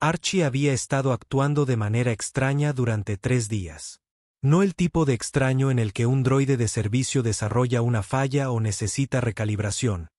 Archie había estado actuando de manera extraña durante 3 días. No el tipo de extraño en el que un droide de servicio desarrolla una falla o necesita recalibración,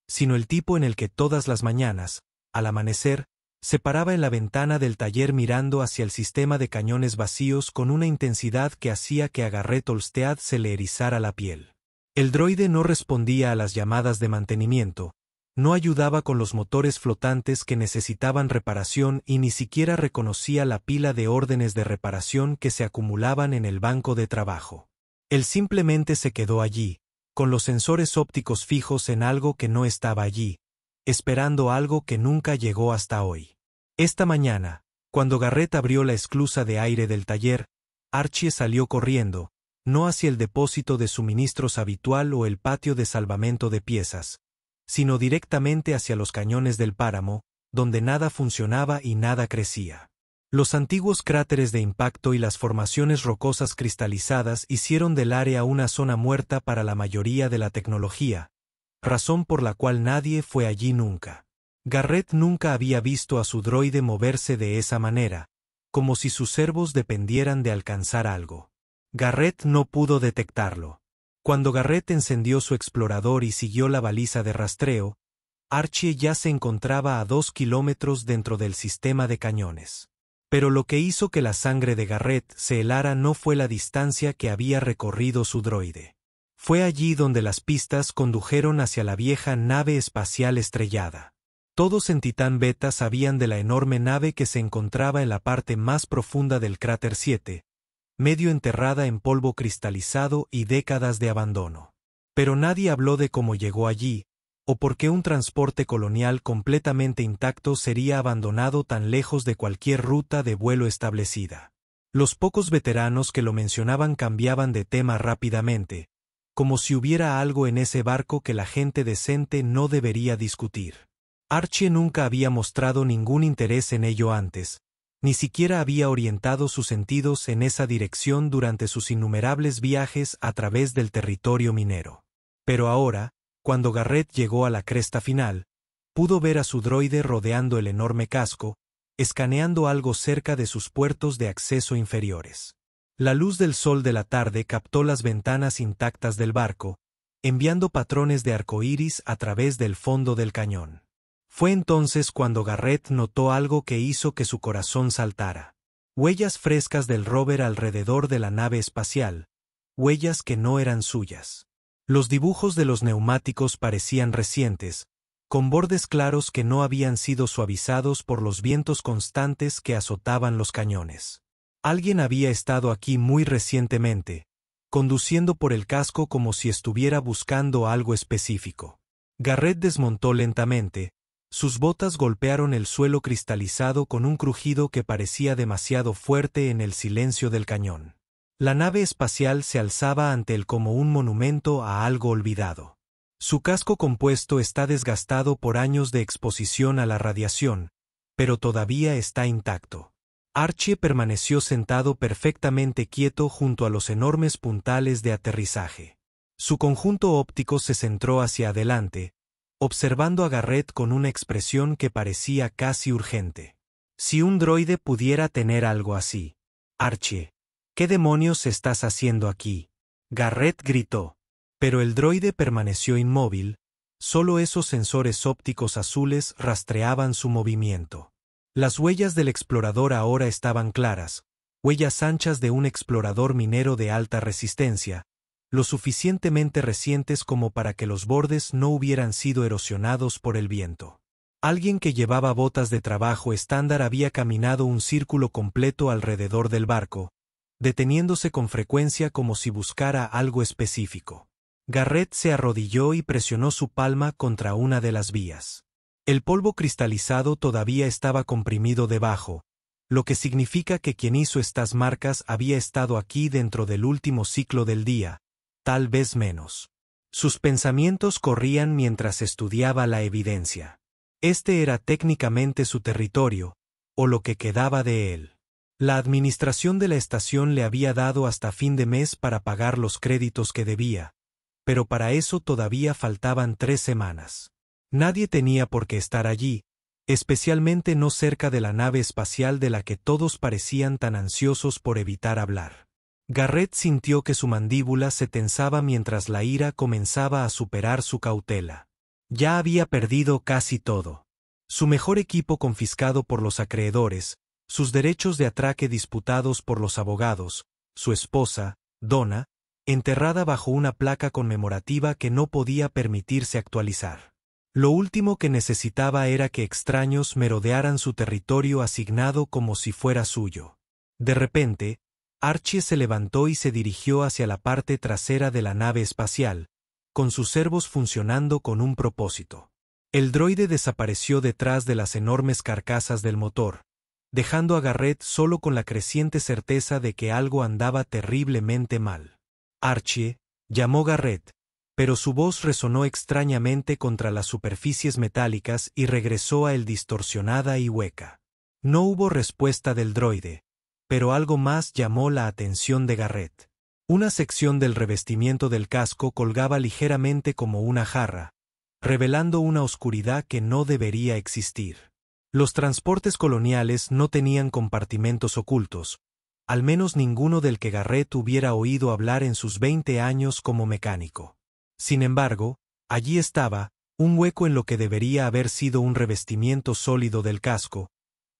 sino el tipo en el que todas las mañanas, al amanecer, se paraba en la ventana del taller mirando hacia el sistema de cañones vacíos con una intensidad que hacía que a Garrett Olmsted se le erizara la piel. El droide no respondía a las llamadas de mantenimiento, no ayudaba con los motores flotantes que necesitaban reparación y ni siquiera reconocía la pila de órdenes de reparación que se acumulaban en el banco de trabajo. Él simplemente se quedó allí, con los sensores ópticos fijos en algo que no estaba allí, esperando algo que nunca llegó hasta hoy. Esta mañana, cuando Garrett abrió la esclusa de aire del taller, Archie salió corriendo, no hacia el depósito de suministros habitual o el patio de salvamento de piezas, sino directamente hacia los cañones del páramo, donde nada funcionaba y nada crecía. Los antiguos cráteres de impacto y las formaciones rocosas cristalizadas hicieron del área una zona muerta para la mayoría de la tecnología, razón por la cual nadie fue allí nunca. Garrett nunca había visto a su droide moverse de esa manera, como si sus servos dependieran de alcanzar algo. Garrett no pudo detectarlo. Cuando Garrett encendió su explorador y siguió la baliza de rastreo, Archie ya se encontraba a 2 kilómetros dentro del sistema de cañones. Pero lo que hizo que la sangre de Garrett se helara no fue la distancia que había recorrido su droide. Fue allí donde las pistas condujeron hacia la vieja nave espacial estrellada. Todos en Titán Beta sabían de la enorme nave que se encontraba en la parte más profunda del cráter 7, medio enterrada en polvo cristalizado y décadas de abandono. Pero nadie habló de cómo llegó allí, o por qué un transporte colonial completamente intacto sería abandonado tan lejos de cualquier ruta de vuelo establecida. Los pocos veteranos que lo mencionaban cambiaban de tema rápidamente, como si hubiera algo en ese barco que la gente decente no debería discutir. Archie nunca había mostrado ningún interés en ello antes, ni siquiera había orientado sus sentidos en esa dirección durante sus innumerables viajes a través del territorio minero. Pero ahora, cuando Garrett llegó a la cresta final, pudo ver a su droide rodeando el enorme casco, escaneando algo cerca de sus puertos de acceso inferiores. La luz del sol de la tarde captó las ventanas intactas del barco, enviando patrones de arcoíris a través del fondo del cañón. Fue entonces cuando Garrett notó algo que hizo que su corazón saltara. Huellas frescas del rover alrededor de la nave espacial, huellas que no eran suyas. Los dibujos de los neumáticos parecían recientes, con bordes claros que no habían sido suavizados por los vientos constantes que azotaban los cañones. Alguien había estado aquí muy recientemente, conduciendo por el casco como si estuviera buscando algo específico. Garrett desmontó lentamente. Sus botas golpearon el suelo cristalizado con un crujido que parecía demasiado fuerte en el silencio del cañón. La nave espacial se alzaba ante él como un monumento a algo olvidado. Su casco compuesto está desgastado por años de exposición a la radiación, pero todavía está intacto. Archie permaneció sentado perfectamente quieto junto a los enormes puntales de aterrizaje. Su conjunto óptico se centró hacia adelante, observando a Garrett con una expresión que parecía casi urgente. Si un droide pudiera tener algo así. Archie, ¿qué demonios estás haciendo aquí? Garrett gritó. Pero el droide permaneció inmóvil, solo esos sensores ópticos azules rastreaban su movimiento. Las huellas del explorador ahora estaban claras, huellas anchas de un explorador minero de alta resistencia, lo suficientemente recientes como para que los bordes no hubieran sido erosionados por el viento. Alguien que llevaba botas de trabajo estándar había caminado un círculo completo alrededor del barco, deteniéndose con frecuencia como si buscara algo específico. Garrett se arrodilló y presionó su palma contra una de las vías. El polvo cristalizado todavía estaba comprimido debajo, lo que significa que quien hizo estas marcas había estado aquí dentro del último ciclo del día, tal vez menos. Sus pensamientos corrían mientras estudiaba la evidencia. Este era técnicamente su territorio, o lo que quedaba de él. La administración de la estación le había dado hasta fin de mes para pagar los créditos que debía, pero para eso todavía faltaban 3 semanas. Nadie tenía por qué estar allí, especialmente no cerca de la nave espacial de la que todos parecían tan ansiosos por evitar hablar. Garrett sintió que su mandíbula se tensaba mientras la ira comenzaba a superar su cautela. Ya había perdido casi todo. Su mejor equipo confiscado por los acreedores, sus derechos de atraque disputados por los abogados, su esposa, Donna, enterrada bajo una placa conmemorativa que no podía permitirse actualizar. Lo último que necesitaba era que extraños merodearan su territorio asignado como si fuera suyo. De repente, Archie se levantó y se dirigió hacia la parte trasera de la nave espacial, con sus servos funcionando con un propósito. El droide desapareció detrás de las enormes carcasas del motor, dejando a Garrett solo con la creciente certeza de que algo andaba terriblemente mal. Archie, llamó Garrett, pero su voz resonó extrañamente contra las superficies metálicas y regresó a él distorsionada y hueca. No hubo respuesta del droide, pero algo más llamó la atención de Garrett. Una sección del revestimiento del casco colgaba ligeramente como una jarra, revelando una oscuridad que no debería existir. Los transportes coloniales no tenían compartimentos ocultos, al menos ninguno del que Garrett hubiera oído hablar en sus 20 años como mecánico. Sin embargo, allí estaba, un hueco en lo que debería haber sido un revestimiento sólido del casco,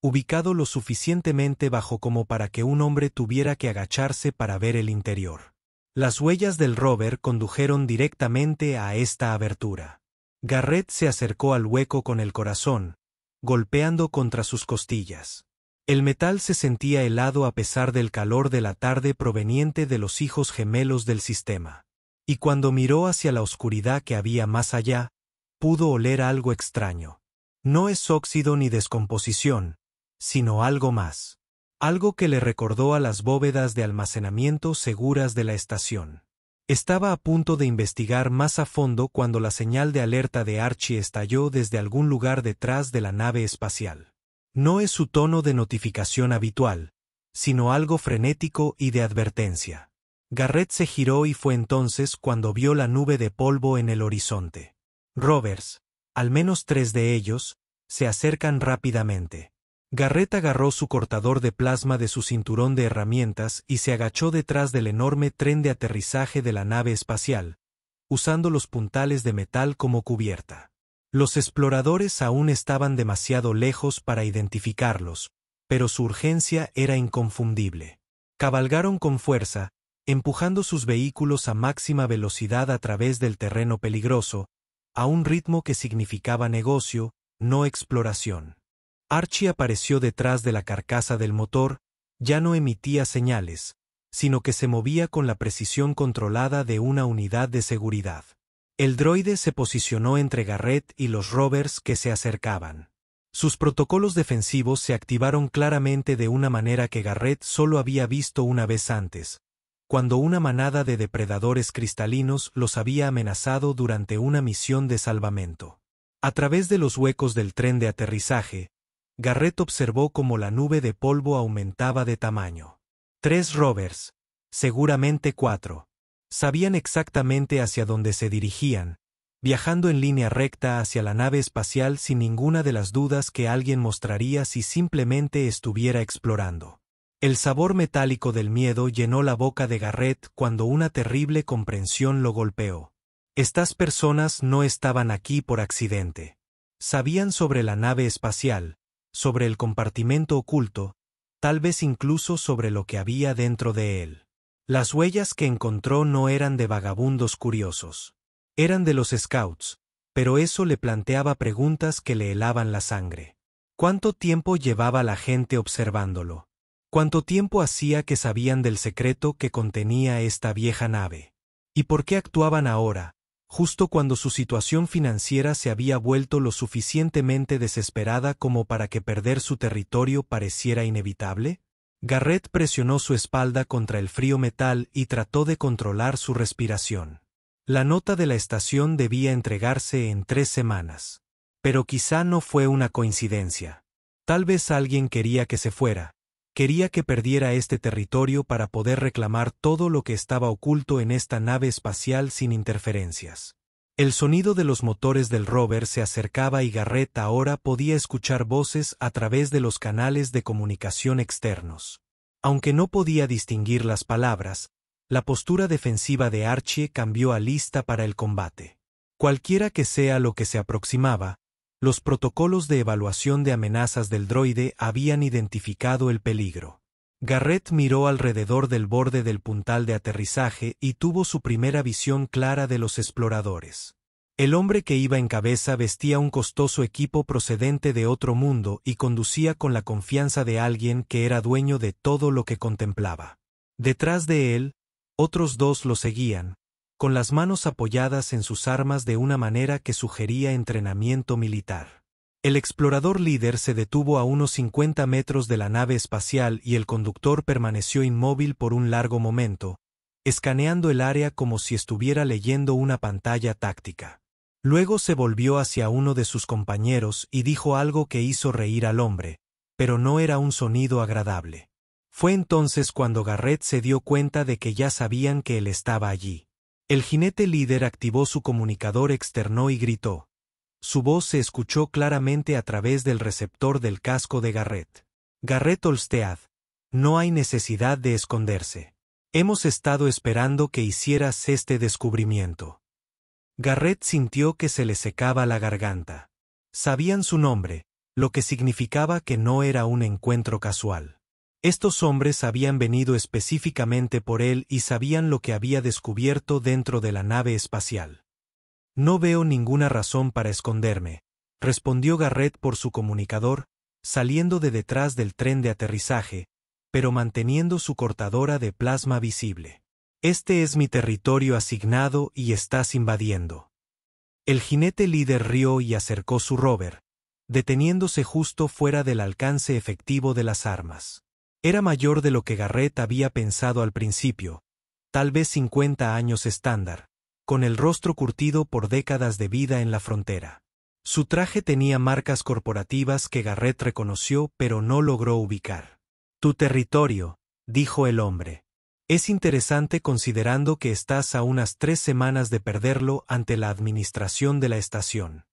ubicado lo suficientemente bajo como para que un hombre tuviera que agacharse para ver el interior. Las huellas del rover condujeron directamente a esta abertura. Garrett se acercó al hueco con el corazón, golpeando contra sus costillas. El metal se sentía helado a pesar del calor de la tarde proveniente de los hijos gemelos del sistema. Y cuando miró hacia la oscuridad que había más allá, pudo oler algo extraño. No es óxido ni descomposición, sino algo más. Algo que le recordó a las bóvedas de almacenamiento seguras de la estación. Estaba a punto de investigar más a fondo cuando la señal de alerta de Archie estalló desde algún lugar detrás de la nave espacial. No es su tono de notificación habitual, sino algo frenético y de advertencia. Garrett se giró y fue entonces cuando vio la nube de polvo en el horizonte. Rovers, al menos 3 de ellos, se acercan rápidamente. Garrett agarró su cortador de plasma de su cinturón de herramientas y se agachó detrás del enorme tren de aterrizaje de la nave espacial, usando los puntales de metal como cubierta. Los exploradores aún estaban demasiado lejos para identificarlos, pero su urgencia era inconfundible. Cabalgaron con fuerza, empujando sus vehículos a máxima velocidad a través del terreno peligroso, a un ritmo que significaba negocio, no exploración. Archie apareció detrás de la carcasa del motor, ya no emitía señales, sino que se movía con la precisión controlada de una unidad de seguridad. El droide se posicionó entre Garrett y los rovers que se acercaban. Sus protocolos defensivos se activaron claramente de una manera que Garrett solo había visto una vez antes, cuando una manada de depredadores cristalinos los había amenazado durante una misión de salvamento. A través de los huecos del tren de aterrizaje, Garrett observó cómo la nube de polvo aumentaba de tamaño. 3 rovers, seguramente 4, sabían exactamente hacia dónde se dirigían, viajando en línea recta hacia la nave espacial sin ninguna de las dudas que alguien mostraría si simplemente estuviera explorando. El sabor metálico del miedo llenó la boca de Garrett cuando una terrible comprensión lo golpeó. Estas personas no estaban aquí por accidente. Sabían sobre la nave espacial, sobre el compartimento oculto, tal vez incluso sobre lo que había dentro de él. Las huellas que encontró no eran de vagabundos curiosos. Eran de los scouts, pero eso le planteaba preguntas que le helaban la sangre. ¿Cuánto tiempo llevaba la gente observándolo? ¿Cuánto tiempo hacía que sabían del secreto que contenía esta vieja nave? ¿Y por qué actuaban ahora, justo cuando su situación financiera se había vuelto lo suficientemente desesperada como para que perder su territorio pareciera inevitable? Garrett presionó su espalda contra el frío metal y trató de controlar su respiración. La nota de la estación debía entregarse en 3 semanas. Pero quizá no fue una coincidencia. Tal vez alguien quería que se fuera. Quería que perdiera este territorio para poder reclamar todo lo que estaba oculto en esta nave espacial sin interferencias. El sonido de los motores del rover se acercaba y Garrett ahora podía escuchar voces a través de los canales de comunicación externos. Aunque no podía distinguir las palabras, la postura defensiva de Archie cambió a lista para el combate. Cualquiera que sea lo que se aproximaba, los protocolos de evaluación de amenazas del droide habían identificado el peligro. Garrett miró alrededor del borde del puntal de aterrizaje y tuvo su primera visión clara de los exploradores. El hombre que iba en cabeza vestía un costoso equipo procedente de otro mundo y conducía con la confianza de alguien que era dueño de todo lo que contemplaba. Detrás de él, otros dos lo seguían, con las manos apoyadas en sus armas de una manera que sugería entrenamiento militar. El explorador líder se detuvo a unos 50 metros de la nave espacial y el conductor permaneció inmóvil por un largo momento, escaneando el área como si estuviera leyendo una pantalla táctica. Luego se volvió hacia uno de sus compañeros y dijo algo que hizo reír al hombre, pero no era un sonido agradable. Fue entonces cuando Garrett se dio cuenta de que ya sabían que él estaba allí. El jinete líder activó su comunicador externo y gritó. Su voz se escuchó claramente a través del receptor del casco de Garrett. Garrett Olstead, no hay necesidad de esconderse. Hemos estado esperando que hicieras este descubrimiento. Garrett sintió que se le secaba la garganta. Sabían su nombre, lo que significaba que no era un encuentro casual. Estos hombres habían venido específicamente por él y sabían lo que había descubierto dentro de la nave espacial. No veo ninguna razón para esconderme, respondió Garrett por su comunicador, saliendo de detrás del tren de aterrizaje, pero manteniendo su cortadora de plasma visible. Este es mi territorio asignado y estás invadiendo. El jinete líder rió y acercó su rover, deteniéndose justo fuera del alcance efectivo de las armas. Era mayor de lo que Garrett había pensado al principio, tal vez 50 años estándar, con el rostro curtido por décadas de vida en la frontera. Su traje tenía marcas corporativas que Garrett reconoció pero no logró ubicar. Tu territorio, dijo el hombre. Es interesante considerando que estás a unas 3 semanas de perderlo ante la administración de la estación.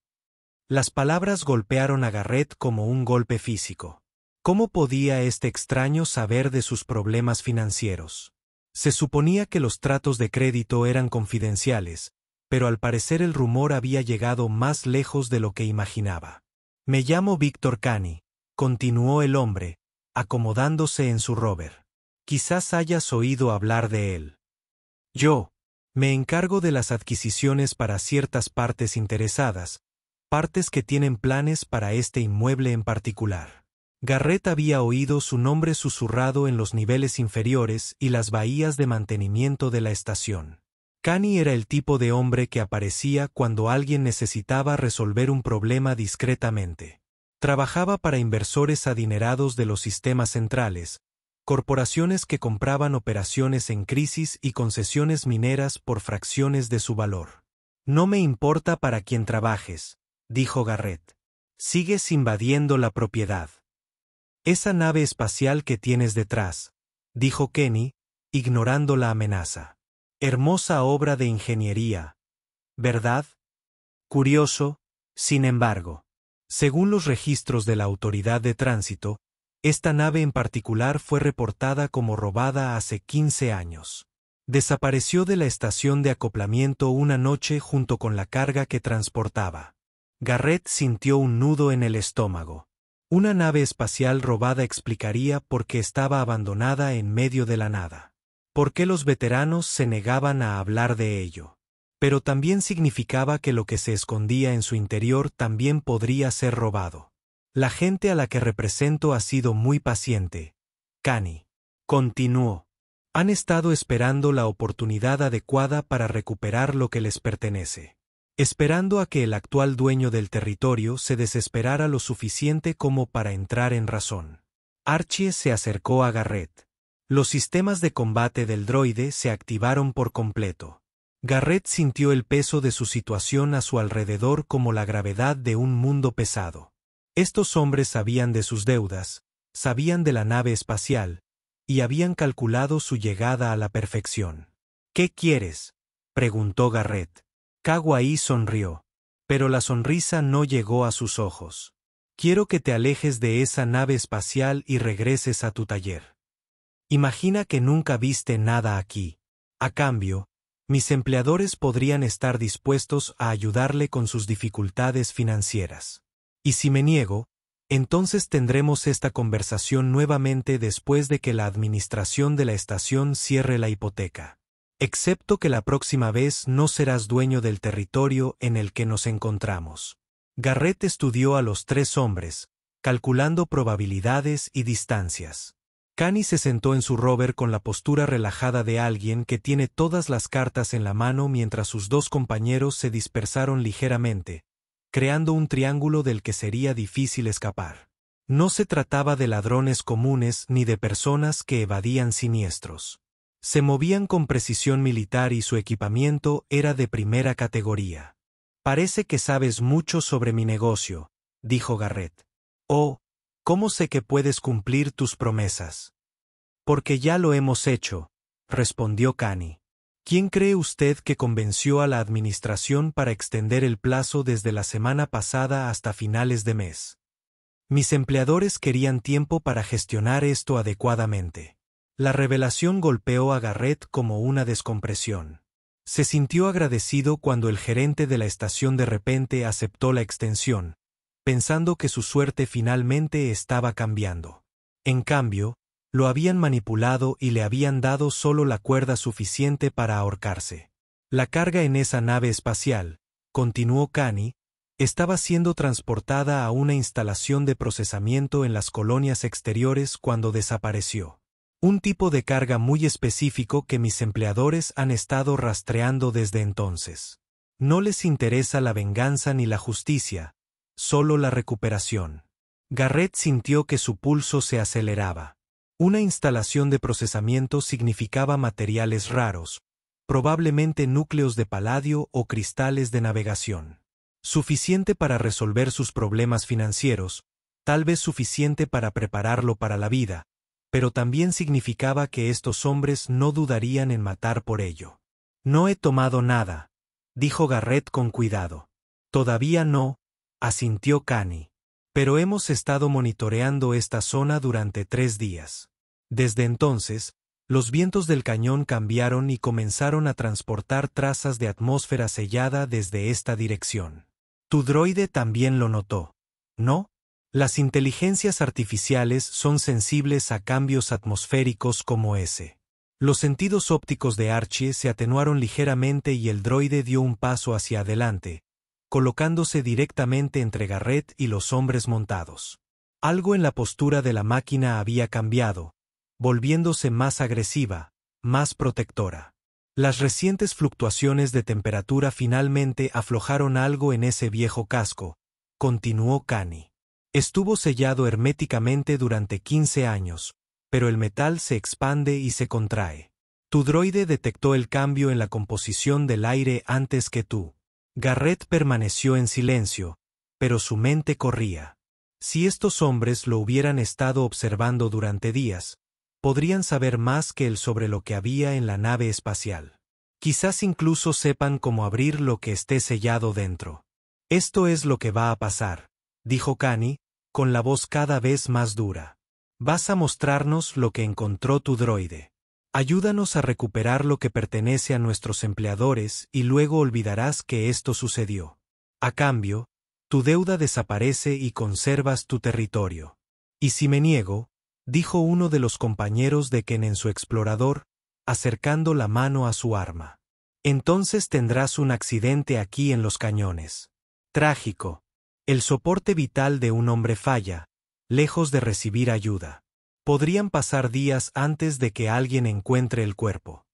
Las palabras golpearon a Garrett como un golpe físico. ¿Cómo podía este extraño saber de sus problemas financieros? Se suponía que los tratos de crédito eran confidenciales, pero al parecer el rumor había llegado más lejos de lo que imaginaba. Me llamo Víctor Cani, continuó el hombre, acomodándose en su rover. Quizás hayas oído hablar de él. Yo me encargo de las adquisiciones para ciertas partes interesadas, partes que tienen planes para este inmueble en particular. Garrett había oído su nombre susurrado en los niveles inferiores y las bahías de mantenimiento de la estación. Cani era el tipo de hombre que aparecía cuando alguien necesitaba resolver un problema discretamente. Trabajaba para inversores adinerados de los sistemas centrales, corporaciones que compraban operaciones en crisis y concesiones mineras por fracciones de su valor. No me importa para quién trabajes, dijo Garrett. Sigues invadiendo la propiedad. Esa nave espacial que tienes detrás, dijo Kenny, ignorando la amenaza. Hermosa obra de ingeniería, ¿verdad? Curioso, sin embargo. Según los registros de la Autoridad de Tránsito, esta nave en particular fue reportada como robada hace 15 años. Desapareció de la estación de acoplamiento una noche junto con la carga que transportaba. Garrett sintió un nudo en el estómago. Una nave espacial robada explicaría por qué estaba abandonada en medio de la nada. Por qué los veteranos se negaban a hablar de ello. Pero también significaba que lo que se escondía en su interior también podría ser robado. La gente a la que represento ha sido muy paciente. Cani. Continuó. Han estado esperando la oportunidad adecuada para recuperar lo que les pertenece. Esperando a que el actual dueño del territorio se desesperara lo suficiente como para entrar en razón. Archie se acercó a Garrett. Los sistemas de combate del droide se activaron por completo. Garrett sintió el peso de su situación a su alrededor como la gravedad de un mundo pesado. Estos hombres sabían de sus deudas, sabían de la nave espacial, y habían calculado su llegada a la perfección. ¿Qué quieres?, preguntó Garrett. Kawai sonrió. Pero la sonrisa no llegó a sus ojos. Quiero que te alejes de esa nave espacial y regreses a tu taller. Imagina que nunca viste nada aquí. A cambio, mis empleadores podrían estar dispuestos a ayudarle con sus dificultades financieras. Y si me niego, entonces tendremos esta conversación nuevamente después de que la administración de la estación cierre la hipoteca. Excepto que la próxima vez no serás dueño del territorio en el que nos encontramos. Garrett estudió a los tres hombres, calculando probabilidades y distancias. Kani se sentó en su rover con la postura relajada de alguien que tiene todas las cartas en la mano mientras sus dos compañeros se dispersaron ligeramente, creando un triángulo del que sería difícil escapar. No se trataba de ladrones comunes ni de personas que evadían siniestros. Se movían con precisión militar y su equipamiento era de primera categoría. Parece que sabes mucho sobre mi negocio, dijo Garrett. Oh, ¿cómo sé que puedes cumplir tus promesas? Porque ya lo hemos hecho, respondió Kani. ¿Quién cree usted que convenció a la administración para extender el plazo desde la semana pasada hasta finales de mes? Mis empleadores querían tiempo para gestionar esto adecuadamente. La revelación golpeó a Garrett como una descompresión. Se sintió agradecido cuando el gerente de la estación de repente aceptó la extensión, pensando que su suerte finalmente estaba cambiando. En cambio, lo habían manipulado y le habían dado solo la cuerda suficiente para ahorcarse. La carga en esa nave espacial, continuó Kani, estaba siendo transportada a una instalación de procesamiento en las colonias exteriores cuando desapareció. Un tipo de carga muy específico que mis empleadores han estado rastreando desde entonces. No les interesa la venganza ni la justicia, solo la recuperación. Garrett sintió que su pulso se aceleraba. Una instalación de procesamiento significaba materiales raros, probablemente núcleos de paladio o cristales de navegación. Suficiente para resolver sus problemas financieros, tal vez suficiente para prepararlo para la vida, pero también significaba que estos hombres no dudarían en matar por ello. No he tomado nada, dijo Garrett con cuidado. Todavía no, asintió Kani. Pero hemos estado monitoreando esta zona durante 3 días. Desde entonces, los vientos del cañón cambiaron y comenzaron a transportar trazas de atmósfera sellada desde esta dirección. Tu droide también lo notó, ¿no? Las inteligencias artificiales son sensibles a cambios atmosféricos como ese. Los sentidos ópticos de Archie se atenuaron ligeramente y el droide dio un paso hacia adelante, colocándose directamente entre Garrett y los hombres montados. Algo en la postura de la máquina había cambiado, volviéndose más agresiva, más protectora. Las recientes fluctuaciones de temperatura finalmente aflojaron algo en ese viejo casco, continuó Kani. Estuvo sellado herméticamente durante 15 años, pero el metal se expande y se contrae. Tu droide detectó el cambio en la composición del aire antes que tú. Garrett permaneció en silencio, pero su mente corría. Si estos hombres lo hubieran estado observando durante días, podrían saber más que él sobre lo que había en la nave espacial. Quizás incluso sepan cómo abrir lo que esté sellado dentro. Esto es lo que va a pasar, dijo Kani, con la voz cada vez más dura. Vas a mostrarnos lo que encontró tu droide. Ayúdanos a recuperar lo que pertenece a nuestros empleadores y luego olvidarás que esto sucedió. A cambio, tu deuda desaparece y conservas tu territorio. Y si me niego, dijo uno de los compañeros de Ken en su explorador, acercando la mano a su arma. Entonces tendrás un accidente aquí en los cañones. Trágico. El soporte vital de un hombre falla, lejos de recibir ayuda. Podrían pasar días antes de que alguien encuentre el cuerpo.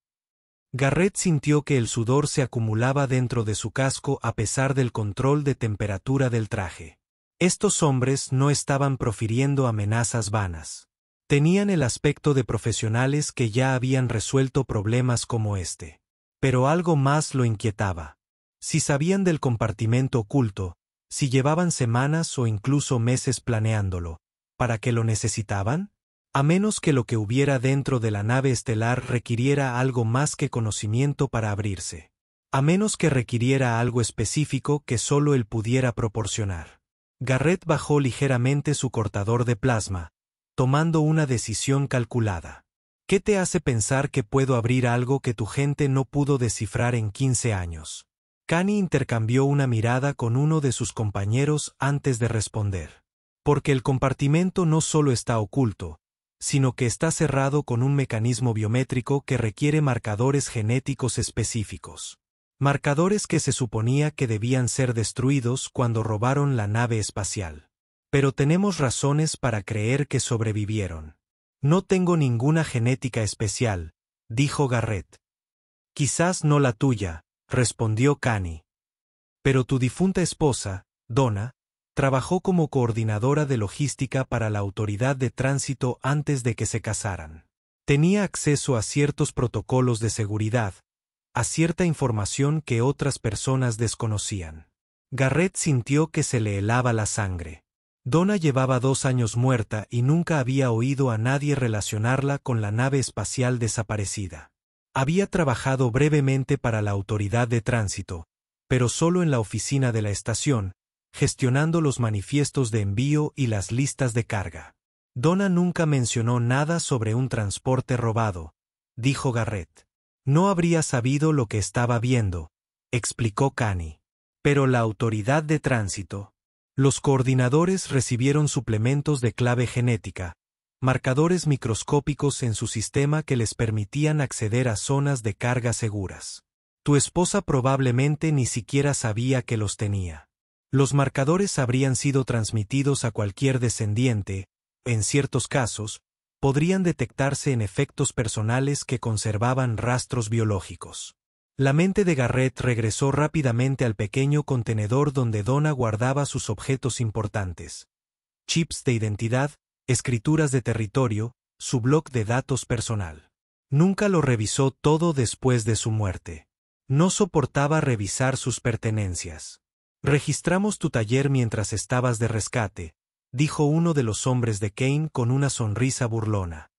Garrett sintió que el sudor se acumulaba dentro de su casco a pesar del control de temperatura del traje. Estos hombres no estaban profiriendo amenazas vanas. Tenían el aspecto de profesionales que ya habían resuelto problemas como este. Pero algo más lo inquietaba. Si sabían del compartimento oculto, si llevaban semanas o incluso meses planeándolo, ¿para qué lo necesitaban? A menos que lo que hubiera dentro de la nave estelar requiriera algo más que conocimiento para abrirse. a menos que requiriera algo específico que solo él pudiera proporcionar. Garrett bajó ligeramente su cortador de plasma, tomando una decisión calculada. ¿Qué te hace pensar que puedo abrir algo que tu gente no pudo descifrar en 15 años? Kani intercambió una mirada con uno de sus compañeros antes de responder. Porque el compartimento no solo está oculto, sino que está cerrado con un mecanismo biométrico que requiere marcadores genéticos específicos. Marcadores que se suponía que debían ser destruidos cuando robaron la nave espacial. Pero tenemos razones para creer que sobrevivieron. No tengo ninguna genética especial, dijo Garrett. Quizás no la tuya, respondió Kani. Pero tu difunta esposa, Donna, trabajó como coordinadora de logística para la autoridad de tránsito antes de que se casaran. Tenía acceso a ciertos protocolos de seguridad, a cierta información que otras personas desconocían. Garrett sintió que se le helaba la sangre. Donna llevaba 2 años muerta y nunca había oído a nadie relacionarla con la nave espacial desaparecida. Había trabajado brevemente para la autoridad de tránsito, pero solo en la oficina de la estación, gestionando los manifiestos de envío y las listas de carga. Donna nunca mencionó nada sobre un transporte robado, dijo Garrett. No habría sabido lo que estaba viendo, explicó Kani. Pero la autoridad de tránsito. Los coordinadores recibieron suplementos de clave genética, marcadores microscópicos en su sistema que les permitían acceder a zonas de carga seguras. Tu esposa probablemente ni siquiera sabía que los tenía. Los marcadores habrían sido transmitidos a cualquier descendiente, en ciertos casos, podrían detectarse en efectos personales que conservaban rastros biológicos. La mente de Garrett regresó rápidamente al pequeño contenedor donde Donna guardaba sus objetos importantes. Chips de identidad, escrituras de territorio, su bloc de datos personal. Nunca lo revisó todo después de su muerte. No soportaba revisar sus pertenencias. Registramos tu taller mientras estabas de rescate, dijo uno de los hombres de Kane con una sonrisa burlona.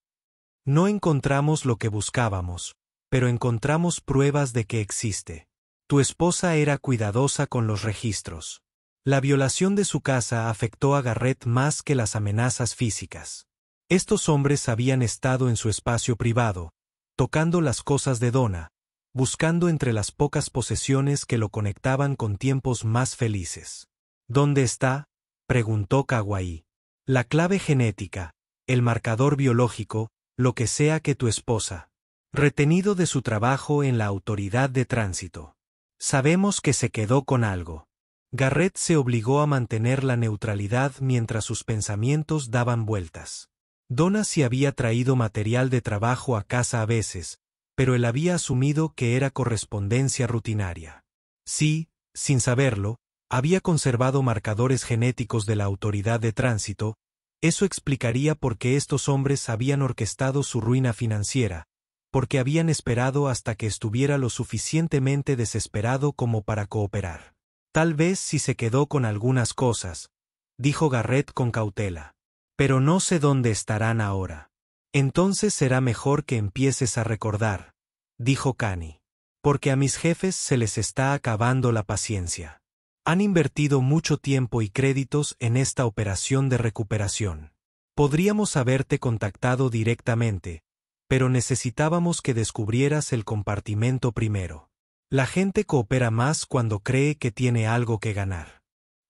No encontramos lo que buscábamos, pero encontramos pruebas de que existe. Tu esposa era cuidadosa con los registros. La violación de su casa afectó a Garrett más que las amenazas físicas. Estos hombres habían estado en su espacio privado, tocando las cosas de Donna, buscando entre las pocas posesiones que lo conectaban con tiempos más felices. ¿Dónde está?, preguntó Kawai. La clave genética, el marcador biológico, lo que sea que tu esposa. Retenido de su trabajo en la autoridad de tránsito. Sabemos que se quedó con algo. Garrett se obligó a mantener la neutralidad mientras sus pensamientos daban vueltas. Donna sí había traído material de trabajo a casa a veces, pero él había asumido que era correspondencia rutinaria. Sí, sin saberlo, había conservado marcadores genéticos de la autoridad de tránsito. Eso explicaría por qué estos hombres habían orquestado su ruina financiera, porque habían esperado hasta que estuviera lo suficientemente desesperado como para cooperar. Tal vez si se quedó con algunas cosas, dijo Garrett con cautela. Pero no sé dónde estarán ahora. Entonces será mejor que empieces a recordar, dijo Kani. Porque a mis jefes se les está acabando la paciencia. Han invertido mucho tiempo y créditos en esta operación de recuperación. Podríamos haberte contactado directamente, pero necesitábamos que descubrieras el compartimento primero. La gente coopera más cuando cree que tiene algo que ganar.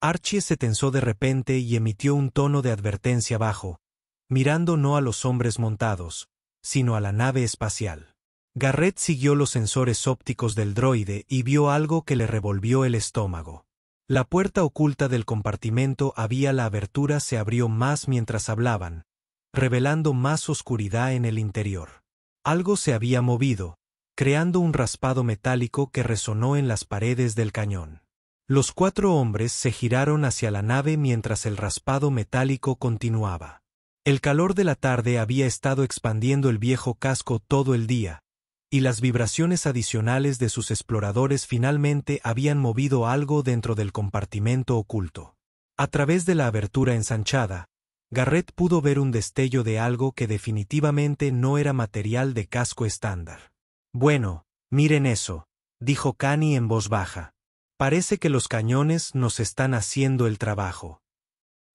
Archie se tensó de repente y emitió un tono de advertencia bajo, mirando no a los hombres montados, sino a la nave espacial. Garrett siguió los sensores ópticos del droide y vio algo que le revolvió el estómago. La puerta oculta del compartimento la abertura se abrió más mientras hablaban, revelando más oscuridad en el interior. Algo se había movido, creando un raspado metálico que resonó en las paredes del cañón. Los 4 hombres se giraron hacia la nave mientras el raspado metálico continuaba. El calor de la tarde había estado expandiendo el viejo casco todo el día, y las vibraciones adicionales de sus exploradores finalmente habían movido algo dentro del compartimento oculto. A través de la abertura ensanchada, Garrett pudo ver un destello de algo que definitivamente no era material de casco estándar. Bueno, miren eso, dijo Kani en voz baja. Parece que los cañones nos están haciendo el trabajo.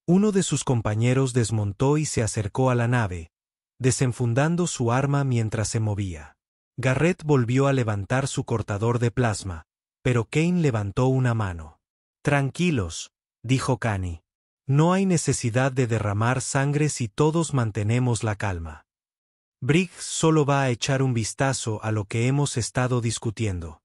Uno de sus compañeros desmontó y se acercó a la nave, desenfundando su arma mientras se movía. Garrett volvió a levantar su cortador de plasma, pero Kane levantó una mano. Tranquilos, dijo Kani. No hay necesidad de derramar sangre si todos mantenemos la calma. Briggs solo va a echar un vistazo a lo que hemos estado discutiendo.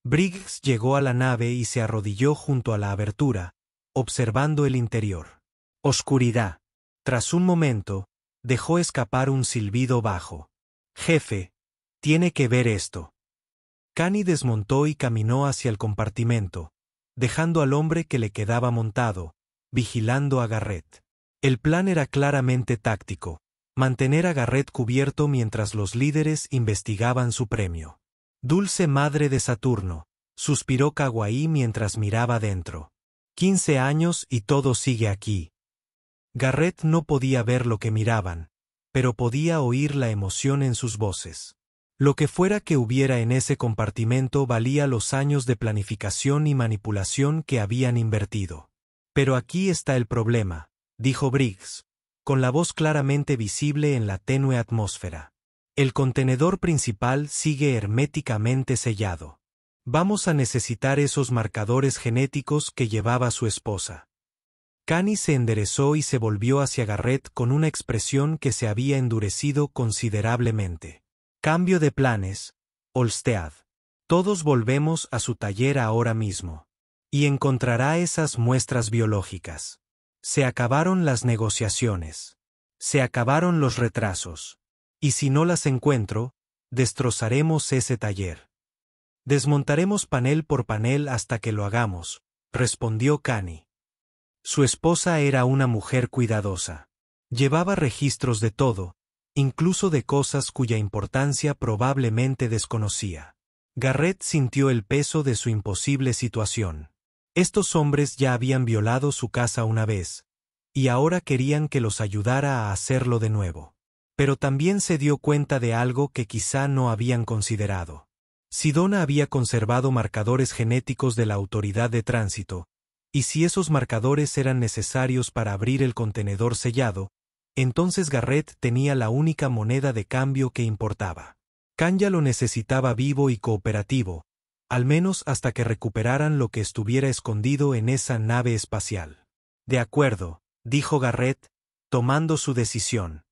Briggs llegó a la nave y se arrodilló junto a la abertura, observando el interior. Oscuridad. Tras un momento, dejó escapar un silbido bajo. Jefe, tiene que ver esto. Kani desmontó y caminó hacia el compartimento, dejando al hombre que le quedaba montado, vigilando a Garrett. El plan era claramente táctico, mantener a Garrett cubierto mientras los líderes investigaban su premio. Dulce madre de Saturno, suspiró Kawaii mientras miraba dentro. 15 años y todo sigue aquí. Garrett no podía ver lo que miraban, pero podía oír la emoción en sus voces. Lo que fuera que hubiera en ese compartimento valía los años de planificación y manipulación que habían invertido. Pero aquí está el problema, dijo Briggs, con la voz claramente visible en la tenue atmósfera. El contenedor principal sigue herméticamente sellado. Vamos a necesitar esos marcadores genéticos que llevaba su esposa. Kani se enderezó y se volvió hacia Garrett con una expresión que se había endurecido considerablemente. Cambio de planes, Olstead. Todos volvemos a su taller ahora mismo. Y encontrará esas muestras biológicas. Se acabaron las negociaciones. Se acabaron los retrasos. Y si no las encuentro, destrozaremos ese taller. Desmontaremos panel por panel hasta que lo hagamos, respondió Kani. Su esposa era una mujer cuidadosa. Llevaba registros de todo, incluso de cosas cuya importancia probablemente desconocía. Garrett sintió el peso de su imposible situación. Estos hombres ya habían violado su casa una vez, y ahora querían que los ayudara a hacerlo de nuevo. Pero también se dio cuenta de algo que quizá no habían considerado. Si Donna había conservado marcadores genéticos de la autoridad de tránsito, y si esos marcadores eran necesarios para abrir el contenedor sellado, entonces Garrett tenía la única moneda de cambio que importaba. Kanya lo necesitaba vivo y cooperativo, al menos hasta que recuperaran lo que estuviera escondido en esa nave espacial. De acuerdo, dijo Garrett, tomando su decisión.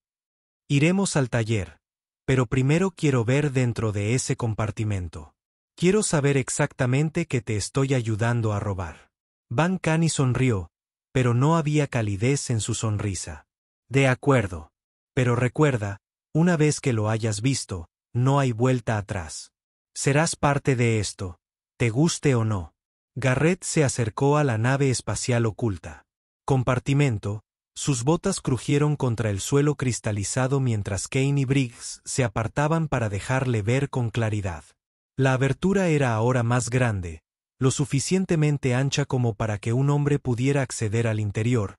Iremos al taller, pero primero quiero ver dentro de ese compartimento. Quiero saber exactamente qué te estoy ayudando a robar. Van Kani sonrió, pero no había calidez en su sonrisa. De acuerdo. Pero recuerda, una vez que lo hayas visto, no hay vuelta atrás. Serás parte de esto, te guste o no. Garrett se acercó a la nave espacial oculta. Compartimento. Sus botas crujieron contra el suelo cristalizado mientras Kane y Briggs se apartaban para dejarle ver con claridad. La abertura era ahora más grande, lo suficientemente ancha como para que un hombre pudiera acceder al interior,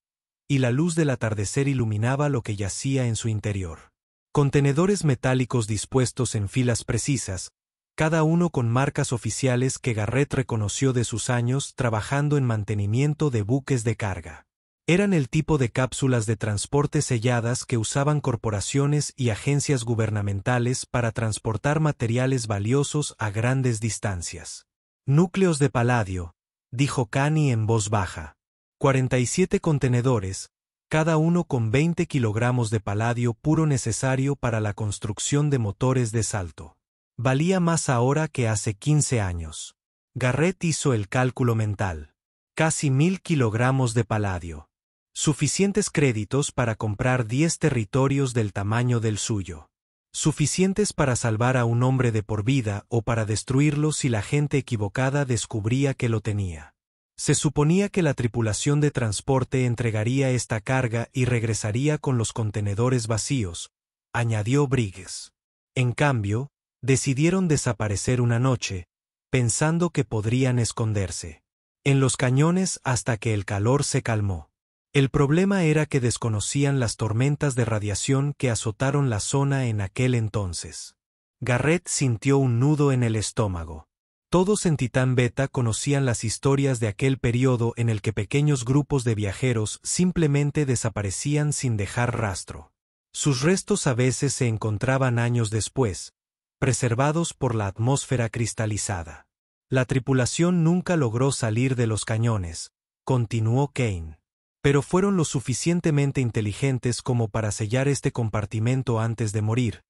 y la luz del atardecer iluminaba lo que yacía en su interior. Contenedores metálicos dispuestos en filas precisas, cada uno con marcas oficiales que Garrett reconoció de sus años trabajando en mantenimiento de buques de carga. Eran el tipo de cápsulas de transporte selladas que usaban corporaciones y agencias gubernamentales para transportar materiales valiosos a grandes distancias. Núcleos de paladio, dijo Kani en voz baja. 47 contenedores, cada uno con 20 kilogramos de paladio puro necesario para la construcción de motores de salto. Valía más ahora que hace 15 años. Garrett hizo el cálculo mental. Casi 1000 kilogramos de paladio. Suficientes créditos para comprar 10 territorios del tamaño del suyo. Suficientes para salvar a un hombre de por vida o para destruirlo si la gente equivocada descubría que lo tenía. Se suponía que la tripulación de transporte entregaría esta carga y regresaría con los contenedores vacíos, añadió Briggs. En cambio, decidieron desaparecer una noche, pensando que podrían esconderse en los cañones hasta que el calor se calmó. El problema era que desconocían las tormentas de radiación que azotaron la zona en aquel entonces. Garrett sintió un nudo en el estómago. Todos en Titán Beta conocían las historias de aquel periodo en el que pequeños grupos de viajeros simplemente desaparecían sin dejar rastro. Sus restos a veces se encontraban años después, preservados por la atmósfera cristalizada. La tripulación nunca logró salir de los cañones, continuó Kane. Pero fueron lo suficientemente inteligentes como para sellar este compartimento antes de morir,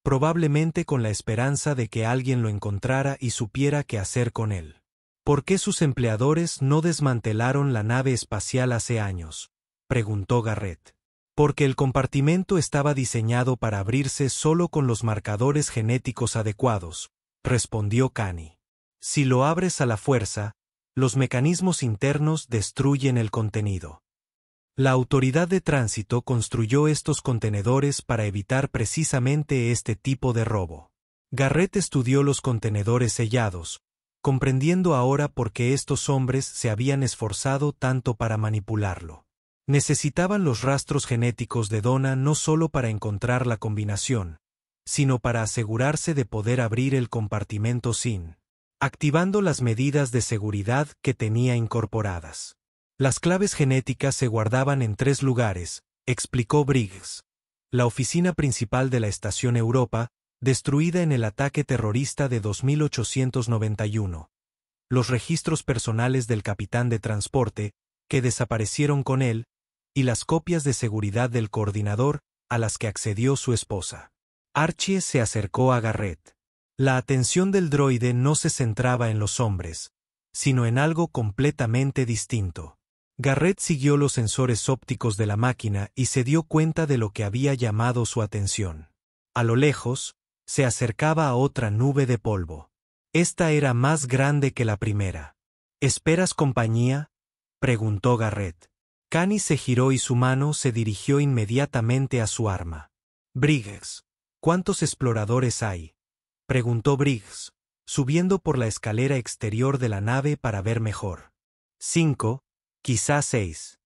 probablemente con la esperanza de que alguien lo encontrara y supiera qué hacer con él. ¿Por qué sus empleadores no desmantelaron la nave espacial hace años?, preguntó Garrett. Porque el compartimento estaba diseñado para abrirse solo con los marcadores genéticos adecuados, respondió Kani. Si lo abres a la fuerza, los mecanismos internos destruyen el contenido. La autoridad de tránsito construyó estos contenedores para evitar precisamente este tipo de robo. Garrett estudió los contenedores sellados, comprendiendo ahora por qué estos hombres se habían esforzado tanto para manipularlo. Necesitaban los rastros genéticos de Donna no solo para encontrar la combinación, sino para asegurarse de poder abrir el compartimento sin, activando las medidas de seguridad que tenía incorporadas. Las claves genéticas se guardaban en 3 lugares, explicó Briggs. La oficina principal de la Estación Europa, destruida en el ataque terrorista de 2891. Los registros personales del capitán de transporte, que desaparecieron con él, y las copias de seguridad del coordinador, a las que accedió su esposa. Archie se acercó a Garrett. La atención del droide no se centraba en los hombres, sino en algo completamente distinto. Garrett siguió los sensores ópticos de la máquina y se dio cuenta de lo que había llamado su atención. A lo lejos, se acercaba a otra nube de polvo. Esta era más grande que la primera. ¿Esperas compañía?, preguntó Garrett. Kani se giró y su mano se dirigió inmediatamente a su arma. Briggs, ¿cuántos exploradores hay?, preguntó Briggs, subiendo por la escalera exterior de la nave para ver mejor. 5, quizás 6.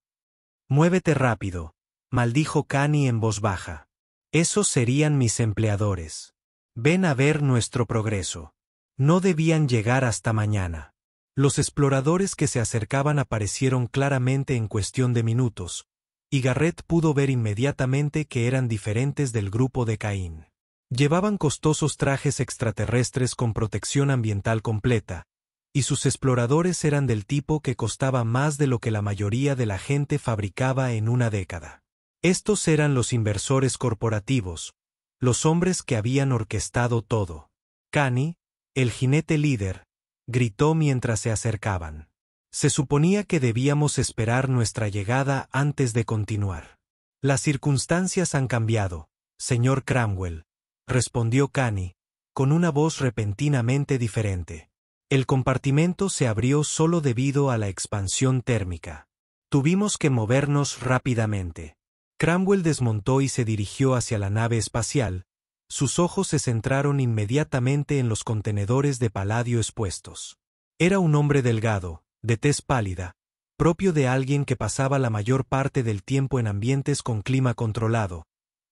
Muévete rápido, maldijo Kani en voz baja. Esos serían mis empleadores. Ven a ver nuestro progreso. No debían llegar hasta mañana. Los exploradores que se acercaban aparecieron claramente en cuestión de minutos, y Garrett pudo ver inmediatamente que eran diferentes del grupo de Caín. Llevaban costosos trajes extraterrestres con protección ambiental completa, y sus exploradores eran del tipo que costaba más de lo que la mayoría de la gente fabricaba en una década. Estos eran los inversores corporativos, los hombres que habían orquestado todo. Kani, el jinete líder, gritó mientras se acercaban. Se suponía que debíamos esperar nuestra llegada antes de continuar. Las circunstancias han cambiado, señor Cramwell, respondió Kani, con una voz repentinamente diferente. El compartimento se abrió solo debido a la expansión térmica. Tuvimos que movernos rápidamente. Cramwell desmontó y se dirigió hacia la nave espacial. Sus ojos se centraron inmediatamente en los contenedores de paladio expuestos. Era un hombre delgado, de tez pálida, propio de alguien que pasaba la mayor parte del tiempo en ambientes con clima controlado,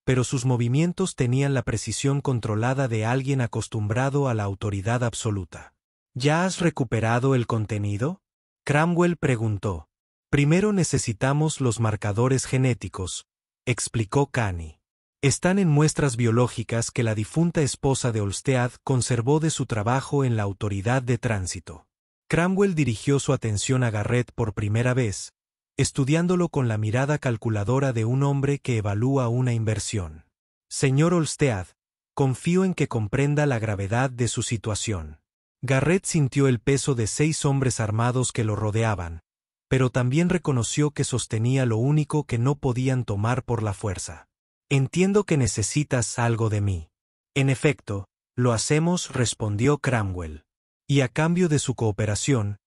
pero sus movimientos tenían la precisión controlada de alguien acostumbrado a la autoridad absoluta. ¿Ya has recuperado el contenido?, Cramwell preguntó. Primero necesitamos los marcadores genéticos, explicó Kani. Están en muestras biológicas que la difunta esposa de Olstead conservó de su trabajo en la autoridad de tránsito. Cramwell dirigió su atención a Garrett por primera vez, estudiándolo con la mirada calculadora de un hombre que evalúa una inversión. Señor Olstead, confío en que comprenda la gravedad de su situación. Garrett sintió el peso de 6 hombres armados que lo rodeaban, pero también reconoció que sostenía lo único que no podían tomar por la fuerza. Entiendo que necesitas algo de mí. En efecto, lo hacemos, respondió Cramwell. Y a cambio de su cooperación,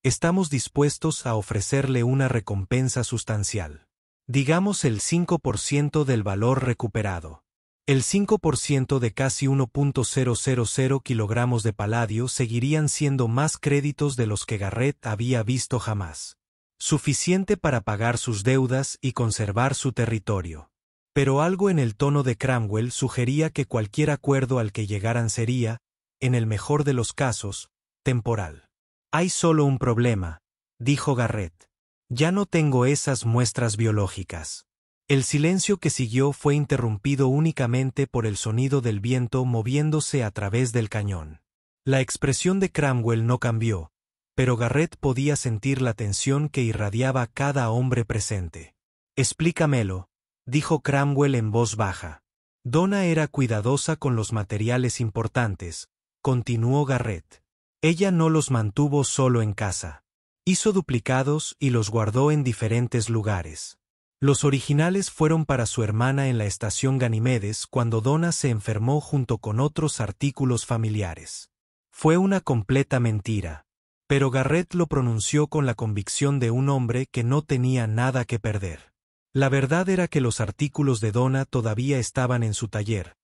estamos dispuestos a ofrecerle una recompensa sustancial. Digamos el 5% del valor recuperado. El 5% de casi 1.000 kilogramos de paladio seguirían siendo más créditos de los que Garrett había visto jamás. Suficiente para pagar sus deudas y conservar su territorio. Pero algo en el tono de Cramwell sugería que cualquier acuerdo al que llegaran sería, en el mejor de los casos, temporal. Hay solo un problema, dijo Garrett. Ya no tengo esas muestras biológicas. El silencio que siguió fue interrumpido únicamente por el sonido del viento moviéndose a través del cañón. La expresión de Cramwell no cambió, pero Garrett podía sentir la tensión que irradiaba cada hombre presente. Explícamelo, dijo Cramwell en voz baja. Donna era cuidadosa con los materiales importantes, continuó Garrett. Ella no los mantuvo solo en casa. Hizo duplicados y los guardó en diferentes lugares. Los originales fueron para su hermana en la estación Ganimedes cuando Donna se enfermó junto con otros artículos familiares. Fue una completa mentira. Pero Garrett lo pronunció con la convicción de un hombre que no tenía nada que perder. La verdad era que los artículos de Donna todavía estaban en su taller,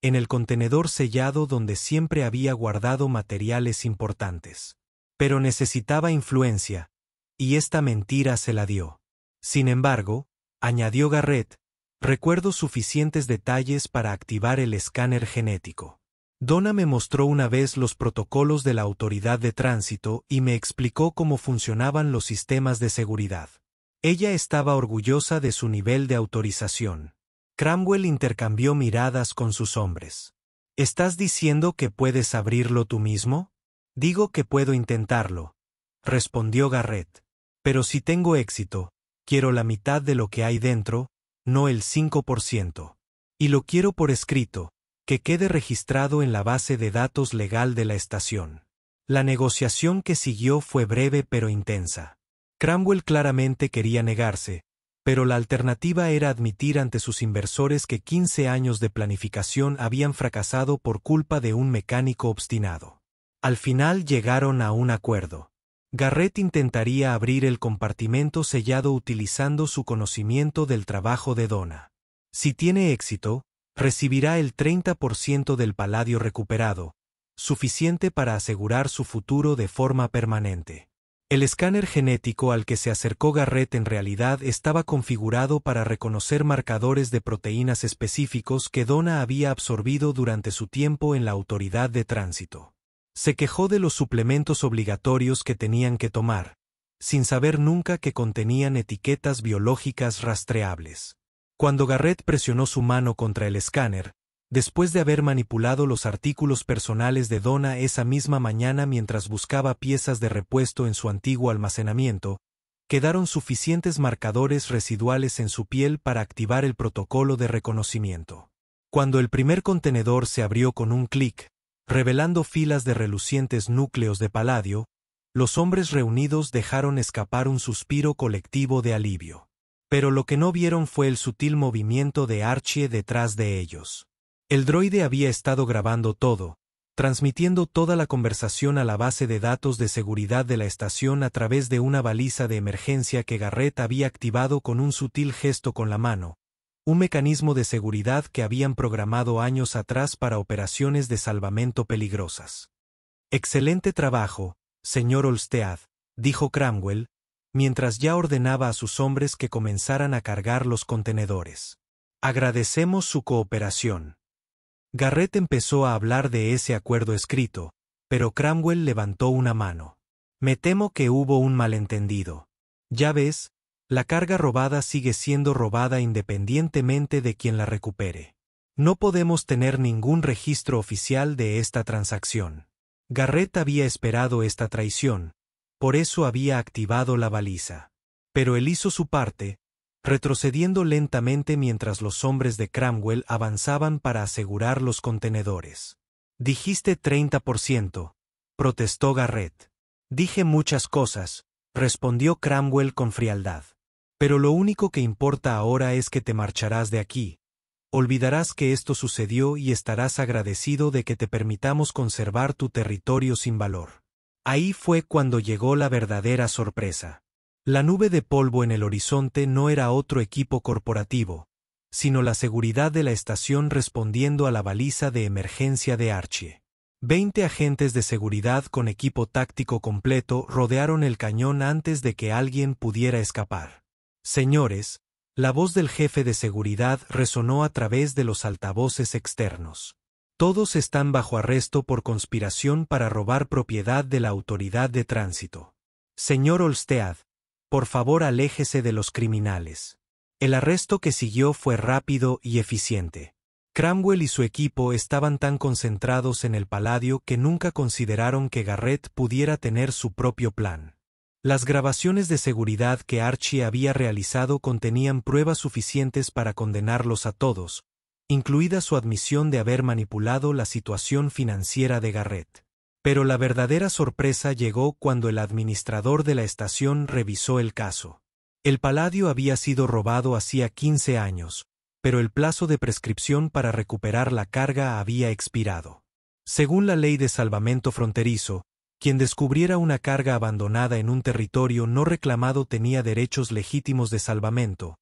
en el contenedor sellado donde siempre había guardado materiales importantes. Pero necesitaba influencia, y esta mentira se la dio. Sin embargo, añadió Garrett, recuerdo suficientes detalles para activar el escáner genético. Donna me mostró una vez los protocolos de la autoridad de tránsito y me explicó cómo funcionaban los sistemas de seguridad. Ella estaba orgullosa de su nivel de autorización. Cramwell intercambió miradas con sus hombres. ¿Estás diciendo que puedes abrirlo tú mismo? Digo que puedo intentarlo, respondió Garrett. Pero si tengo éxito, quiero la mitad de lo que hay dentro, no el 5%. Y lo quiero por escrito, que quede registrado en la base de datos legal de la estación. La negociación que siguió fue breve pero intensa. Cramwell claramente quería negarse, pero la alternativa era admitir ante sus inversores que 15 años de planificación habían fracasado por culpa de un mecánico obstinado. Al final llegaron a un acuerdo. Garrett intentaría abrir el compartimento sellado utilizando su conocimiento del trabajo de Donna. Si tiene éxito, recibirá el 30% del paladio recuperado, suficiente para asegurar su futuro de forma permanente. El escáner genético al que se acercó Garrett en realidad estaba configurado para reconocer marcadores de proteínas específicos que Donna había absorbido durante su tiempo en la autoridad de tránsito. Se quejó de los suplementos obligatorios que tenían que tomar, sin saber nunca que contenían etiquetas biológicas rastreables. Cuando Garrett presionó su mano contra el escáner, después de haber manipulado los artículos personales de Donna esa misma mañana mientras buscaba piezas de repuesto en su antiguo almacenamiento, quedaron suficientes marcadores residuales en su piel para activar el protocolo de reconocimiento. Cuando el primer contenedor se abrió con un clic, revelando filas de relucientes núcleos de paladio, los hombres reunidos dejaron escapar un suspiro colectivo de alivio. Pero lo que no vieron fue el sutil movimiento de Archie detrás de ellos. El droide había estado grabando todo, transmitiendo toda la conversación a la base de datos de seguridad de la estación a través de una baliza de emergencia que Garrett había activado con un sutil gesto con la mano, un mecanismo de seguridad que habían programado años atrás para operaciones de salvamento peligrosas. Excelente trabajo, señor Olstead, dijo Cramwell, mientras ya ordenaba a sus hombres que comenzaran a cargar los contenedores. Agradecemos su cooperación. Garrett empezó a hablar de ese acuerdo escrito, pero Cramwell levantó una mano. Me temo que hubo un malentendido. Ya ves, la carga robada sigue siendo robada independientemente de quien la recupere. No podemos tener ningún registro oficial de esta transacción. Garrett había esperado esta traición, por eso había activado la baliza. Pero él hizo su parte, retrocediendo lentamente mientras los hombres de Cramwell avanzaban para asegurar los contenedores. Dijiste 30%, protestó Garrett. Dije muchas cosas, respondió Cramwell con frialdad. Pero lo único que importa ahora es que te marcharás de aquí. Olvidarás que esto sucedió y estarás agradecido de que te permitamos conservar tu territorio sin valor. Ahí fue cuando llegó la verdadera sorpresa. La nube de polvo en el horizonte no era otro equipo corporativo, sino la seguridad de la estación respondiendo a la baliza de emergencia de Archie. 20 agentes de seguridad con equipo táctico completo rodearon el cañón antes de que alguien pudiera escapar. Señores, la voz del jefe de seguridad resonó a través de los altavoces externos. Todos están bajo arresto por conspiración para robar propiedad de la autoridad de tránsito. Señor Olmsted, por favor aléjese de los criminales. El arresto que siguió fue rápido y eficiente. Cromwell y su equipo estaban tan concentrados en el Palladio que nunca consideraron que Garrett pudiera tener su propio plan. Las grabaciones de seguridad que Archie había realizado contenían pruebas suficientes para condenarlos a todos, incluida su admisión de haber manipulado la situación financiera de Garrett. Pero la verdadera sorpresa llegó cuando el administrador de la estación revisó el caso. El Palladio había sido robado hacía 15 años, pero el plazo de prescripción para recuperar la carga había expirado. Según la ley de salvamento fronterizo, quien descubriera una carga abandonada en un territorio no reclamado tenía derechos legítimos de salvamento,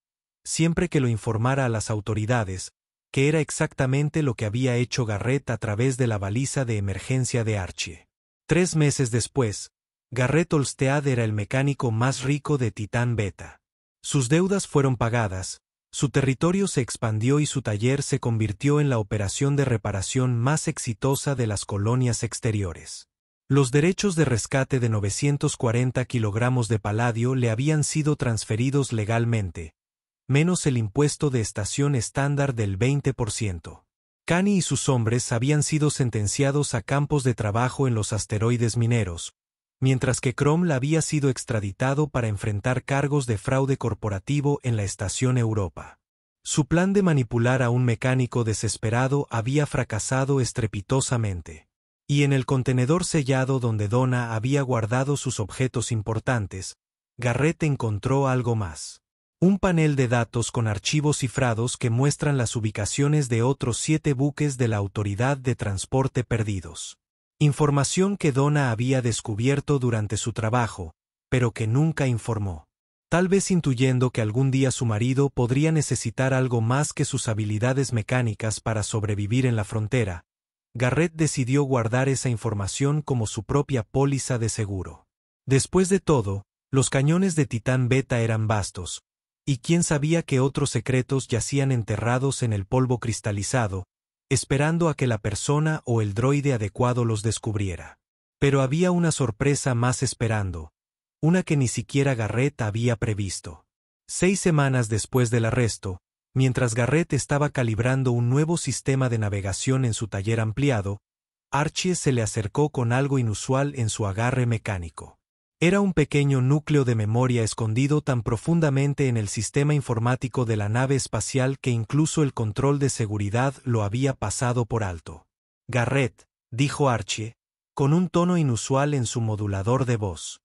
siempre que lo informara a las autoridades, que era exactamente lo que había hecho Garrett a través de la baliza de emergencia de Archie. 3 meses después, Garrett Olmsted era el mecánico más rico de Titán Beta. Sus deudas fueron pagadas, su territorio se expandió y su taller se convirtió en la operación de reparación más exitosa de las colonias exteriores. Los derechos de rescate de 940 kilogramos de paladio le habían sido transferidos legalmente, menos el impuesto de estación estándar del 20%. Canny y sus hombres habían sido sentenciados a campos de trabajo en los asteroides mineros, mientras que Cromwell había sido extraditado para enfrentar cargos de fraude corporativo en la estación Europa. Su plan de manipular a un mecánico desesperado había fracasado estrepitosamente. Y en el contenedor sellado donde Donna había guardado sus objetos importantes, Garrett encontró algo más. Un panel de datos con archivos cifrados que muestran las ubicaciones de otros 7 buques de la Autoridad de Transporte perdidos. Información que Donna había descubierto durante su trabajo, pero que nunca informó. Tal vez intuyendo que algún día su marido podría necesitar algo más que sus habilidades mecánicas para sobrevivir en la frontera, Garrett decidió guardar esa información como su propia póliza de seguro. Después de todo, los cañones de Titán Beta eran vastos, y quién sabía qué otros secretos yacían enterrados en el polvo cristalizado, esperando a que la persona o el droide adecuado los descubriera. Pero había una sorpresa más esperando, una que ni siquiera Garrett había previsto. 6 semanas después del arresto, mientras Garrett estaba calibrando un nuevo sistema de navegación en su taller ampliado, Archie se le acercó con algo inusual en su agarre mecánico. Era un pequeño núcleo de memoria escondido tan profundamente en el sistema informático de la nave espacial que incluso el control de seguridad lo había pasado por alto. Garrett, dijo Archie, con un tono inusual en su modulador de voz.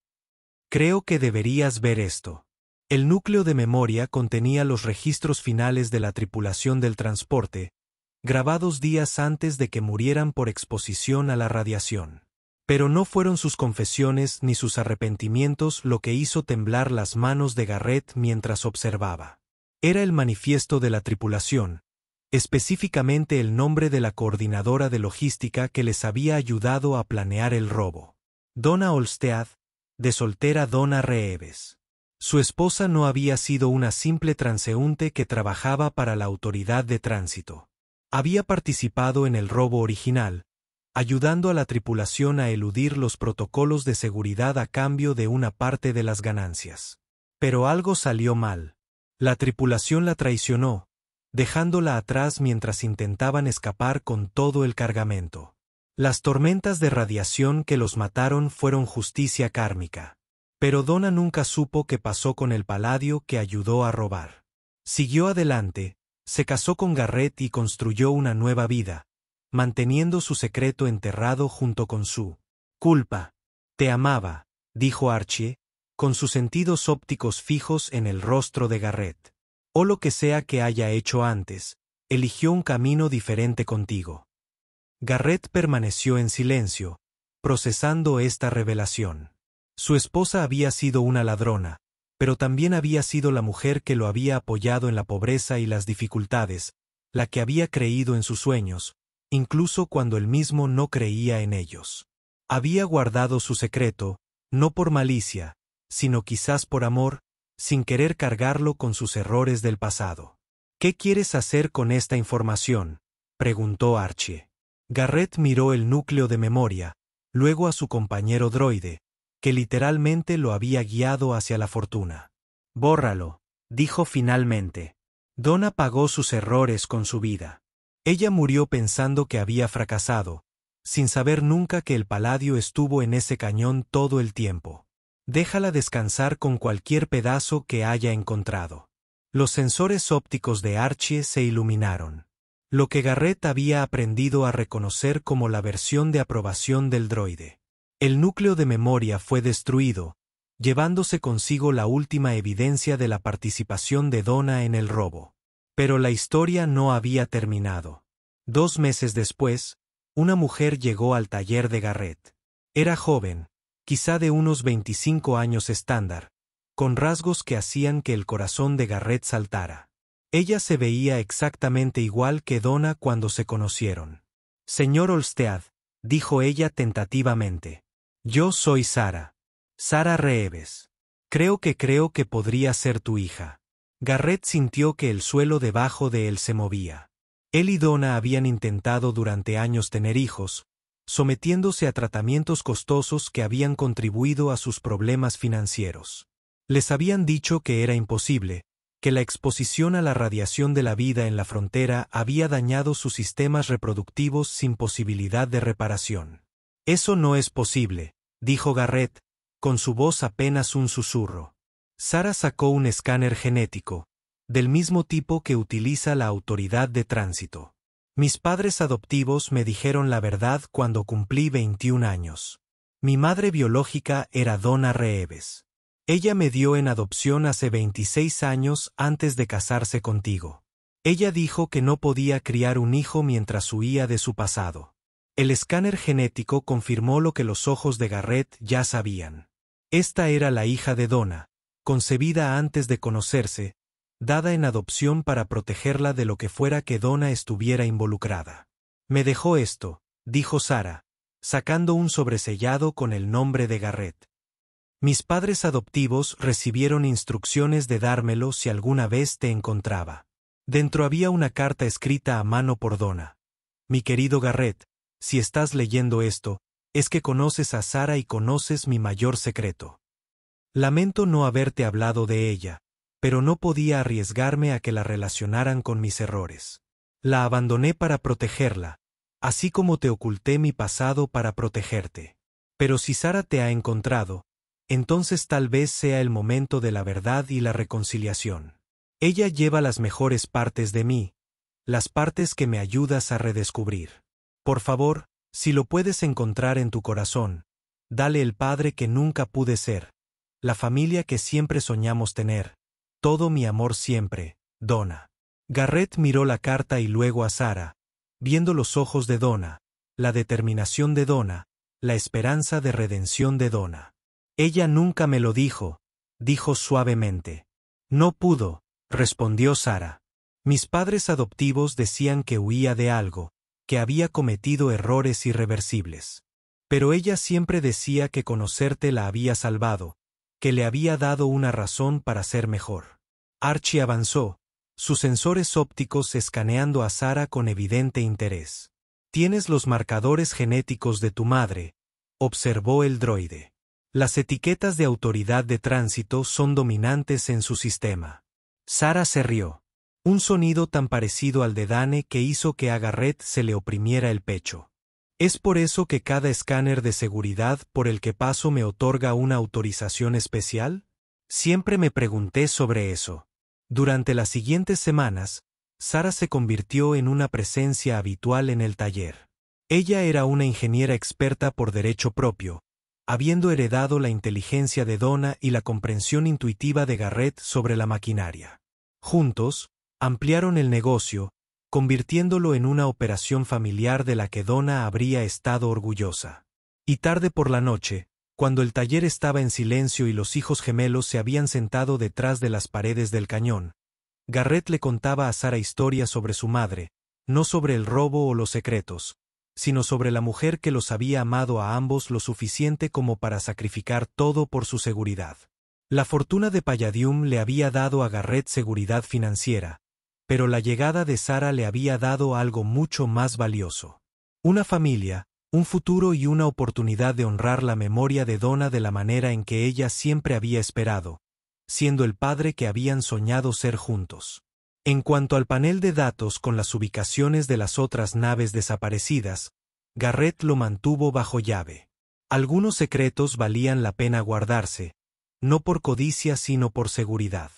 Creo que deberías ver esto. El núcleo de memoria contenía los registros finales de la tripulación del transporte, grabados días antes de que murieran por exposición a la radiación. Pero no fueron sus confesiones ni sus arrepentimientos lo que hizo temblar las manos de Garrett mientras observaba. Era el manifiesto de la tripulación, específicamente el nombre de la coordinadora de logística que les había ayudado a planear el robo. Donna Olmsted, de soltera Donna Reeves. Su esposa no había sido una simple transeúnte que trabajaba para la autoridad de tránsito. Había participado en el robo original, ayudando a la tripulación a eludir los protocolos de seguridad a cambio de una parte de las ganancias. Pero algo salió mal. La tripulación la traicionó, dejándola atrás mientras intentaban escapar con todo el cargamento. Las tormentas de radiación que los mataron fueron justicia kármica. Pero Donna nunca supo qué pasó con el paladio que ayudó a robar. Siguió adelante, se casó con Garrett y construyó una nueva vida, manteniendo su secreto enterrado junto con su culpa. Te amaba, dijo Archie, con sus sentidos ópticos fijos en el rostro de Garrett. O lo que sea que haya hecho antes, eligió un camino diferente contigo. Garrett permaneció en silencio, procesando esta revelación. Su esposa había sido una ladrona, pero también había sido la mujer que lo había apoyado en la pobreza y las dificultades, la que había creído en sus sueños, incluso cuando él mismo no creía en ellos. Había guardado su secreto, no por malicia, sino quizás por amor, sin querer cargarlo con sus errores del pasado. ¿Qué quieres hacer con esta información?, preguntó Archie. Garrett miró el núcleo de memoria, luego a su compañero droide, que literalmente lo había guiado hacia la fortuna. «Bórralo», dijo finalmente. Donna pagó sus errores con su vida. Ella murió pensando que había fracasado, sin saber nunca que el paladio estuvo en ese cañón todo el tiempo. Déjala descansar con cualquier pedazo que haya encontrado. Los sensores ópticos de Archie se iluminaron. Lo que Garrett había aprendido a reconocer como la versión de aprobación del droide. El núcleo de memoria fue destruido, llevándose consigo la última evidencia de la participación de Donna en el robo. Pero la historia no había terminado. 2 meses después, una mujer llegó al taller de Garrett. Era joven, quizá de unos 25 años estándar, con rasgos que hacían que el corazón de Garrett saltara. Ella se veía exactamente igual que Donna cuando se conocieron. «Señor Olstead», dijo ella tentativamente. «Yo soy Sara. Sara Reeves. Creo que podría ser tu hija». Garrett sintió que el suelo debajo de él se movía. Él y Donna habían intentado durante años tener hijos, sometiéndose a tratamientos costosos que habían contribuido a sus problemas financieros. Les habían dicho que era imposible, que la exposición a la radiación de la vida en la frontera había dañado sus sistemas reproductivos sin posibilidad de reparación. «Eso no es posible», dijo Garrett, con su voz apenas un susurro. Sara sacó un escáner genético, del mismo tipo que utiliza la autoridad de tránsito. «Mis padres adoptivos me dijeron la verdad cuando cumplí 21 años. Mi madre biológica era Donna Reeves. Ella me dio en adopción hace 26 años antes de casarse contigo. Ella dijo que no podía criar un hijo mientras huía de su pasado». El escáner genético confirmó lo que los ojos de Garrett ya sabían. Esta era la hija de Donna, concebida antes de conocerse, dada en adopción para protegerla de lo que fuera que Donna estuviera involucrada. «Me dejó esto», dijo Sara, sacando un sobresellado con el nombre de Garrett. «Mis padres adoptivos recibieron instrucciones de dármelo si alguna vez te encontraba». Dentro había una carta escrita a mano por Donna. «Mi querido Garrett, si estás leyendo esto, es que conoces a Sara y conoces mi mayor secreto. Lamento no haberte hablado de ella, pero no podía arriesgarme a que la relacionaran con mis errores. La abandoné para protegerla, así como te oculté mi pasado para protegerte. Pero si Sara te ha encontrado, entonces tal vez sea el momento de la verdad y la reconciliación. Ella lleva las mejores partes de mí, las partes que me ayudas a redescubrir. Por favor, si lo puedes encontrar en tu corazón, dale el padre que nunca pude ser, la familia que siempre soñamos tener, todo mi amor siempre, Donna». Garrett miró la carta y luego a Sara, viendo los ojos de Donna, la determinación de Donna, la esperanza de redención de Donna. «Ella nunca me lo dijo», dijo suavemente. «No pudo», respondió Sara. «Mis padres adoptivos decían que huía de algo, que había cometido errores irreversibles. Pero ella siempre decía que conocerte la había salvado, que le había dado una razón para ser mejor». Archie avanzó, sus sensores ópticos escaneando a Sara con evidente interés. «Tienes los marcadores genéticos de tu madre», observó el droide. «Las etiquetas de autoridad de tránsito son dominantes en su sistema». Sara se rió. Un sonido tan parecido al de Dane que hizo que a Garrett se le oprimiera el pecho. «¿Es por eso que cada escáner de seguridad por el que paso me otorga una autorización especial? Siempre me pregunté sobre eso». Durante las siguientes semanas, Sara se convirtió en una presencia habitual en el taller. Ella era una ingeniera experta por derecho propio, habiendo heredado la inteligencia de Donna y la comprensión intuitiva de Garrett sobre la maquinaria. Juntos, ampliaron el negocio, convirtiéndolo en una operación familiar de la que Donna habría estado orgullosa. Y tarde por la noche, cuando el taller estaba en silencio y los hijos gemelos se habían sentado detrás de las paredes del cañón, Garrett le contaba a Sara historias sobre su madre, no sobre el robo o los secretos, sino sobre la mujer que los había amado a ambos lo suficiente como para sacrificar todo por su seguridad. La fortuna de Palladium le había dado a Garrett seguridad financiera, pero la llegada de Sara le había dado algo mucho más valioso. Una familia, un futuro y una oportunidad de honrar la memoria de Donna de la manera en que ella siempre había esperado, siendo el padre que habían soñado ser juntos. En cuanto al panel de datos con las ubicaciones de las otras naves desaparecidas, Garrett lo mantuvo bajo llave. Algunos secretos valían la pena guardarse, no por codicia sino por seguridad.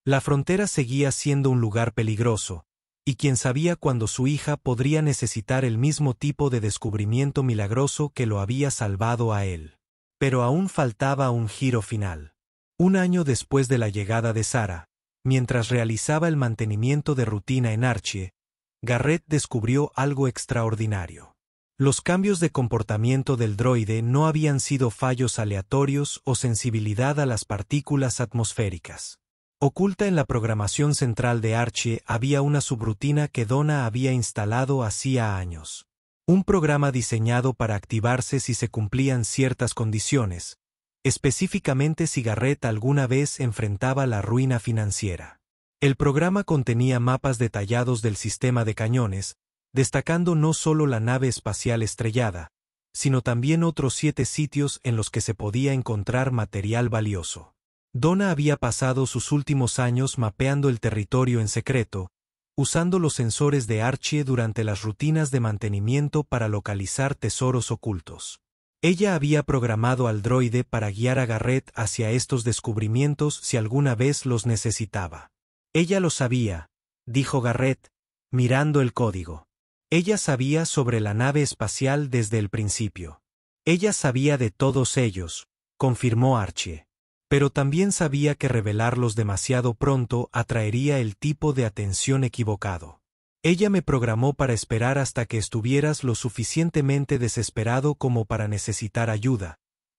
La frontera seguía siendo un lugar peligroso, y quién sabía cuándo su hija podría necesitar el mismo tipo de descubrimiento milagroso que lo había salvado a él. Pero aún faltaba un giro final. Un año después de la llegada de Sarah, mientras realizaba el mantenimiento de rutina en Archie, Garrett descubrió algo extraordinario. Los cambios de comportamiento del droide no habían sido fallos aleatorios o sensibilidad a las partículas atmosféricas. Oculta en la programación central de Archie había una subrutina que Donna había instalado hacía años. Un programa diseñado para activarse si se cumplían ciertas condiciones, específicamente si Garrett alguna vez enfrentaba la ruina financiera. El programa contenía mapas detallados del sistema de cañones, destacando no solo la nave espacial estrellada, sino también otros 7 sitios en los que se podía encontrar material valioso. Donna había pasado sus últimos años mapeando el territorio en secreto, usando los sensores de Archie durante las rutinas de mantenimiento para localizar tesoros ocultos. Ella había programado al droide para guiar a Garrett hacia estos descubrimientos si alguna vez los necesitaba. Ella lo sabía, dijo Garrett, mirando el código. Ella sabía sobre la nave espacial desde el principio. Ella sabía de todos ellos, confirmó Archie. Pero también sabía que revelarlos demasiado pronto atraería el tipo de atención equivocado. Ella me programó para esperar hasta que estuvieras lo suficientemente desesperado como para necesitar ayuda,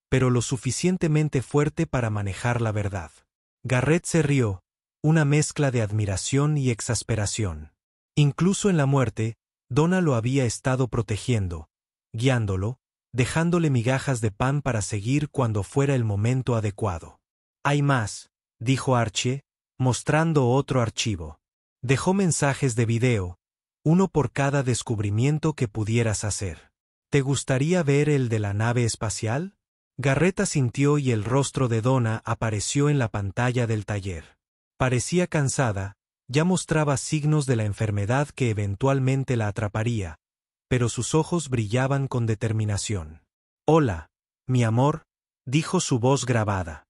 pero lo suficientemente fuerte para manejar la verdad. Garrett se rió, una mezcla de admiración y exasperación. Incluso en la muerte, Donna lo había estado protegiendo, guiándolo, dejándole migajas de pan para seguir cuando fuera el momento adecuado. Hay más, dijo Archie, mostrando otro archivo. Dejó mensajes de video, uno por cada descubrimiento que pudieras hacer. ¿Te gustaría ver el de la nave espacial? Garrett asintió y el rostro de Donna apareció en la pantalla del taller. Parecía cansada, ya mostraba signos de la enfermedad que eventualmente la atraparía, pero sus ojos brillaban con determinación. Hola, mi amor, dijo su voz grabada.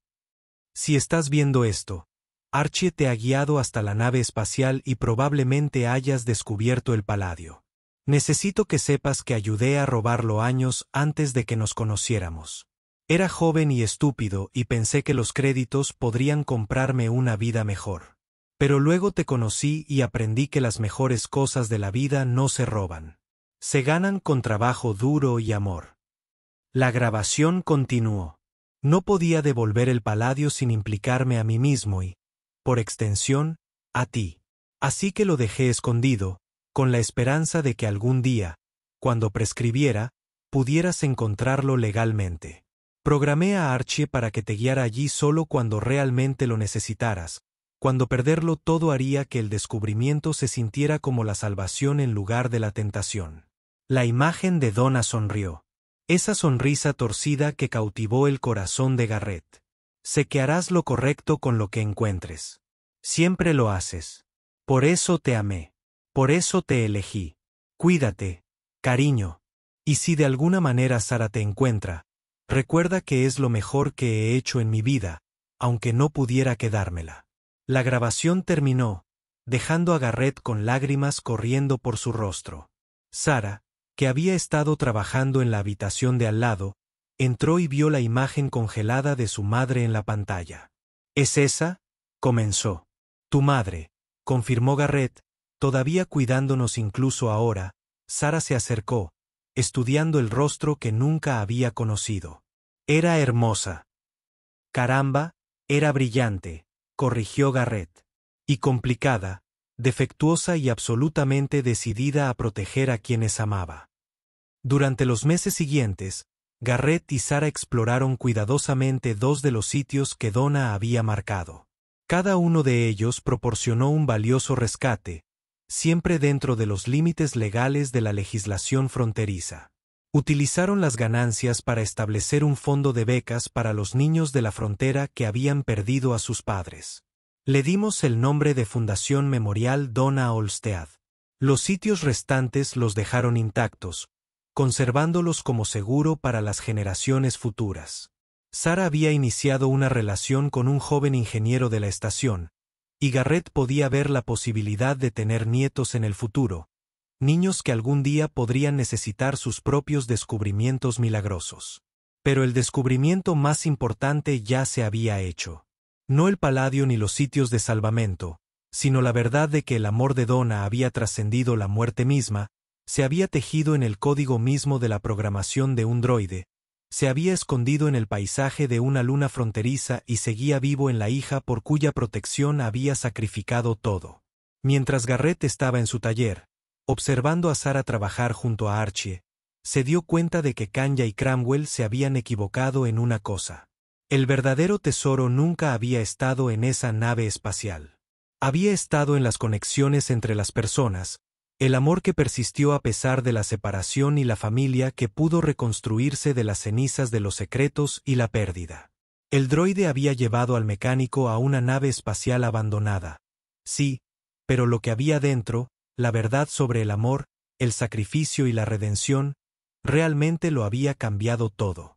Si estás viendo esto, Archie te ha guiado hasta la nave espacial y probablemente hayas descubierto el paladio. Necesito que sepas que ayudé a robarlo años antes de que nos conociéramos. Era joven y estúpido y pensé que los créditos podrían comprarme una vida mejor. Pero luego te conocí y aprendí que las mejores cosas de la vida no se roban. Se ganan con trabajo duro y amor. La grabación continuó. No podía devolver el paladio sin implicarme a mí mismo y, por extensión, a ti. Así que lo dejé escondido, con la esperanza de que algún día, cuando prescribiera, pudieras encontrarlo legalmente. Programé a Archie para que te guiara allí solo cuando realmente lo necesitaras, cuando perderlo todo haría que el descubrimiento se sintiera como la salvación en lugar de la tentación. La imagen de Donna sonrió. Esa sonrisa torcida que cautivó el corazón de Garrett. Sé que harás lo correcto con lo que encuentres. Siempre lo haces. Por eso te amé. Por eso te elegí. Cuídate, cariño. Y si de alguna manera Sarah te encuentra, recuerda que es lo mejor que he hecho en mi vida, aunque no pudiera quedármela. La grabación terminó, dejando a Garrett con lágrimas corriendo por su rostro. Sarah, que había estado trabajando en la habitación de al lado, entró y vio la imagen congelada de su madre en la pantalla. ¿Es esa? Comenzó. Tu madre, confirmó Garrett, todavía cuidándonos incluso ahora. Sarah se acercó, estudiando el rostro que nunca había conocido. Era hermosa. Caramba, era brillante, corrigió Garrett. Y complicada, defectuosa y absolutamente decidida a proteger a quienes amaba. Durante los meses siguientes, Garrett y Sarah exploraron cuidadosamente 2 de los sitios que Donna había marcado. Cada uno de ellos proporcionó un valioso rescate, siempre dentro de los límites legales de la legislación fronteriza. Utilizaron las ganancias para establecer un fondo de becas para los niños de la frontera que habían perdido a sus padres. Le dimos el nombre de Fundación Memorial Donna Olmsted. Los sitios restantes los dejaron intactos, conservándolos como seguro para las generaciones futuras. Sarah había iniciado una relación con un joven ingeniero de la estación, y Garrett podía ver la posibilidad de tener nietos en el futuro, niños que algún día podrían necesitar sus propios descubrimientos milagrosos. Pero el descubrimiento más importante ya se había hecho. No el paladio ni los sitios de salvamento, sino la verdad de que el amor de Donna había trascendido la muerte misma, se había tejido en el código mismo de la programación de un droide, se había escondido en el paisaje de una luna fronteriza y seguía vivo en la hija por cuya protección había sacrificado todo. Mientras Garrett estaba en su taller, observando a Sarah trabajar junto a Archie, se dio cuenta de que Kanya y Cramwell se habían equivocado en una cosa. El verdadero tesoro nunca había estado en esa nave espacial. Había estado en las conexiones entre las personas, el amor que persistió a pesar de la separación y la familia que pudo reconstruirse de las cenizas de los secretos y la pérdida. El droide había llevado al mecánico a una nave espacial abandonada. Sí, pero lo que había dentro, la verdad sobre el amor, el sacrificio y la redención, realmente lo había cambiado todo.